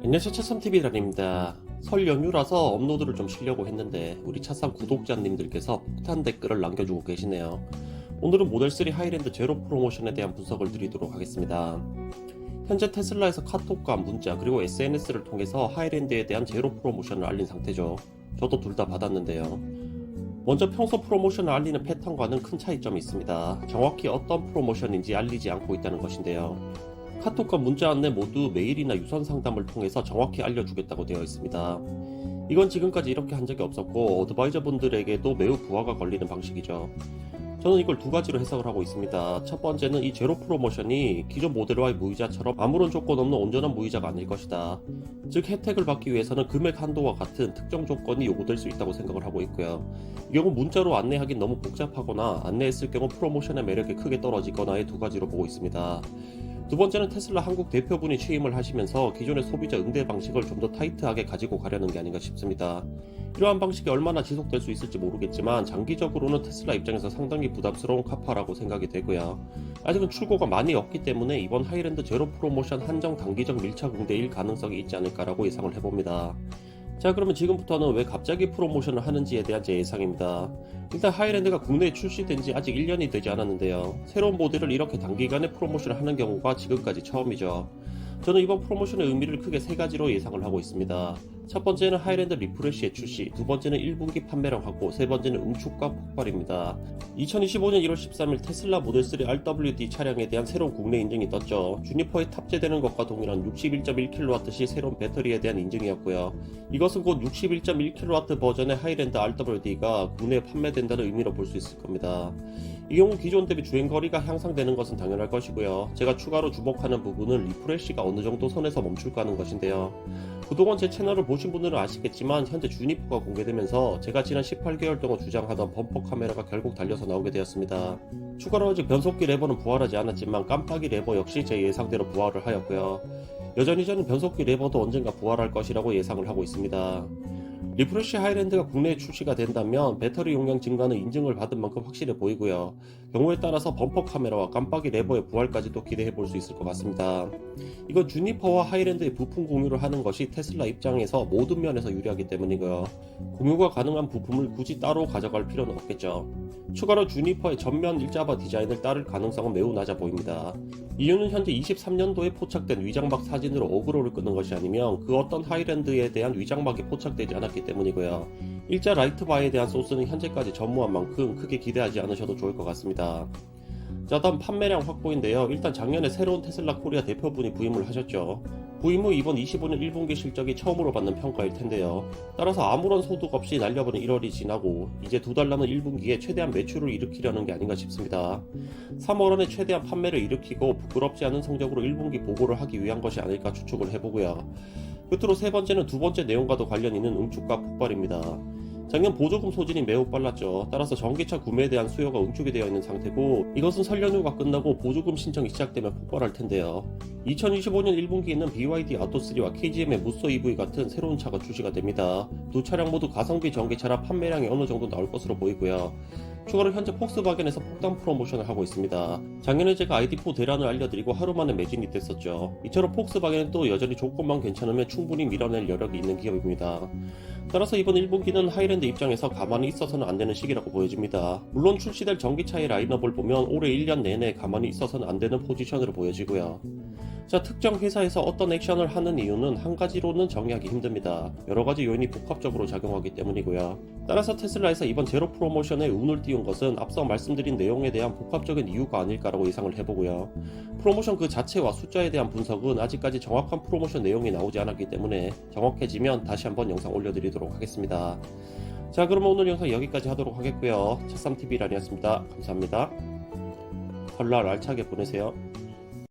안녕하세요, 차삼TV란입니다. 설 연휴라서 업로드를 좀 쉬려고 했는데 우리 차삼 구독자님들께서 폭탄 댓글을 남겨주고 계시네요. 오늘은 모델3 하이랜드 제로 프로모션에 대한 분석을 드리도록 하겠습니다. 현재 테슬라에서 카톡과 문자 그리고 SNS를 통해서 하이랜드에 대한 제로 프로모션을 알린 상태죠. 저도 둘 다 받았는데요. 먼저 평소 프로모션을 알리는 패턴과는 큰 차이점이 있습니다. 정확히 어떤 프로모션인지 알리지 않고 있다는 것인데요. 카톡과 문자 안내 모두 메일이나 유선 상담을 통해서 정확히 알려주겠다고 되어 있습니다. 이건 지금까지 이렇게 한 적이 없었고 어드바이저 분들에게도 매우 부하가 걸리는 방식이죠. 저는 이걸 두 가지로 해석을 하고 있습니다. 첫 번째는 이 제로 프로모션이 기존 모델Y 무이자처럼 아무런 조건 없는 온전한 무이자가 아닐 것이다. 즉 혜택을 받기 위해서는 금액 한도와 같은 특정 조건이 요구될 수 있다고 생각을 하고 있고요. 이 경우 문자로 안내하긴 너무 복잡하거나 안내했을 경우 프로모션의 매력이 크게 떨어지거나의 두 가지로 보고 있습니다. 두 번째는 테슬라 한국 대표분이 취임을 하시면서 기존의 소비자 응대 방식을 좀 더 타이트하게 가지고 가려는 게 아닌가 싶습니다. 이러한 방식이 얼마나 지속될 수 있을지 모르겠지만 장기적으로는 테슬라 입장에서 상당히 부담스러운 카파라고 생각이 되고요. 아직은 출고가 많이 없기 때문에 이번 하이랜드 제로 프로모션 한정 단기적 밀착 응대일 가능성이 있지 않을까라고 예상을 해봅니다. 자, 그러면 지금부터는 왜 갑자기 프로모션을 하는지에 대한 제 예상입니다. 일단 하이랜드가 국내에 출시된 지 아직 1년이 되지 않았는데요. 새로운 모델을 이렇게 단기간에 프로모션을 하는 경우가 지금까지 처음이죠. 저는 이번 프로모션의 의미를 크게 세 가지로 예상을 하고 있습니다. 첫 번째는 하이랜드 리프레시의 출시, 두 번째는 1분기 판매량 확보, 세 번째는 응축과 폭발입니다. 2025년 1월 13일 테슬라 모델3 RWD 차량에 대한 새로운 국내 인증이 떴죠. 주니퍼에 탑재되는 것과 동일한 61.1kW시 새로운 배터리에 대한 인증이었고요. 이것은 곧 61.1kW 버전의 하이랜드 RWD가 국내에 판매된다는 의미로 볼 수 있을 겁니다. 이 경우 기존 대비 주행거리가 향상되는 것은 당연할 것이고요. 제가 추가로 주목하는 부분은 리프레시가 어느 정도 선에서 멈출까 하는 것인데요. 그동안 제 채널을 보신 분들은 아시겠지만 현재 주니퍼가 공개되면서 제가 지난 18개월 동안 주장하던 범퍼 카메라가 결국 달려서 나오게 되었습니다. 추가로 아직 변속기 레버는 부활하지 않았지만 깜빡이 레버 역시 제 예상대로 부활을 하였고요. 여전히 저는 변속기 레버도 언젠가 부활할 것이라고 예상을 하고 있습니다. 리프레시 하이랜드가 국내에 출시가 된다면 배터리 용량 증가는 인증을 받은 만큼 확실해 보이고요. 경우에 따라서 범퍼 카메라와 깜빡이 레버의 부활까지도 기대해 볼 수 있을 것 같습니다. 이건 주니퍼와 하이랜드의 부품 공유를 하는 것이 테슬라 입장에서 모든 면에서 유리하기 때문이고요. 공유가 가능한 부품을 굳이 따로 가져갈 필요는 없겠죠. 추가로 주니퍼의 전면 일자바 디자인을 따를 가능성은 매우 낮아 보입니다. 이유는 현재 23년도에 포착된 위장막 사진으로 어그로를 끄는 것이 아니면 그 어떤 하이랜드에 대한 위장막이 포착되지 않았기 때문이고요. 일자 라이트바에 대한 소스는 현재까지 전무한 만큼 크게 기대하지 않으셔도 좋을 것 같습니다. 자, 다음 판매량 확보인데요. 일단 작년에 새로운 테슬라 코리아 대표분이 부임을 하셨죠. 부임 후 이번 25년 1분기 실적이 처음으로 받는 평가일 텐데요. 따라서 아무런 소득 없이 날려버린 1월이 지나고 이제 두 달 남은 1분기에 최대한 매출을 일으키려는 게 아닌가 싶습니다. 3월 안에 최대한 판매를 일으키고 부끄럽지 않은 성적으로 1분기 보고를 하기 위한 것이 아닐까 추측을 해보고요. 끝으로 세 번째는 두 번째 내용과도 관련 있는 응축과 폭발입니다. 작년 보조금 소진이 매우 빨랐죠. 따라서 전기차 구매에 대한 수요가 응축이 되어 있는 상태고 이것은 설 연휴가 끝나고 보조금 신청이 시작되면 폭발할 텐데요. 2025년 1분기에는 BYD 아토3와 KGM의 무쏘 EV 같은 새로운 차가 출시가 됩니다. 두 차량 모두 가성비 전기차라 판매량이 어느 정도 나올 것으로 보이고요. 추가로 현재 폭스바겐에서 폭탄 프로모션을 하고 있습니다. 작년에 제가 ID4 대란을 알려드리고 하루 만에 매진이 됐었죠. 이처럼 폭스바겐은 또 여전히 조건만 괜찮으면 충분히 밀어낼 여력이 있는 기업입니다. 따라서 이번 1분기는 하이랜드 입장에서 가만히 있어서는 안 되는 시기라고 보여집니다. 물론 출시될 전기차의 라인업을 보면 올해 1년 내내 가만히 있어서는 안 되는 포지션으로 보여지고요. 자, 특정 회사에서 어떤 액션을 하는 이유는 한 가지로는 정의하기 힘듭니다. 여러 가지 요인이 복합적으로 작용하기 때문이고요. 따라서 테슬라에서 이번 제로 프로모션에 운을 띄운 것은 앞서 말씀드린 내용에 대한 복합적인 이유가 아닐까라고 예상을 해보고요. 프로모션 그 자체와 숫자에 대한 분석은 아직까지 정확한 프로모션 내용이 나오지 않았기 때문에 정확해지면 다시 한번 영상 올려드리도록 하겠습니다. 자, 그럼 오늘 영상 여기까지 하도록 하겠고요. 차삼TV란이었습니다. 감사합니다. 설날 알차게 보내세요.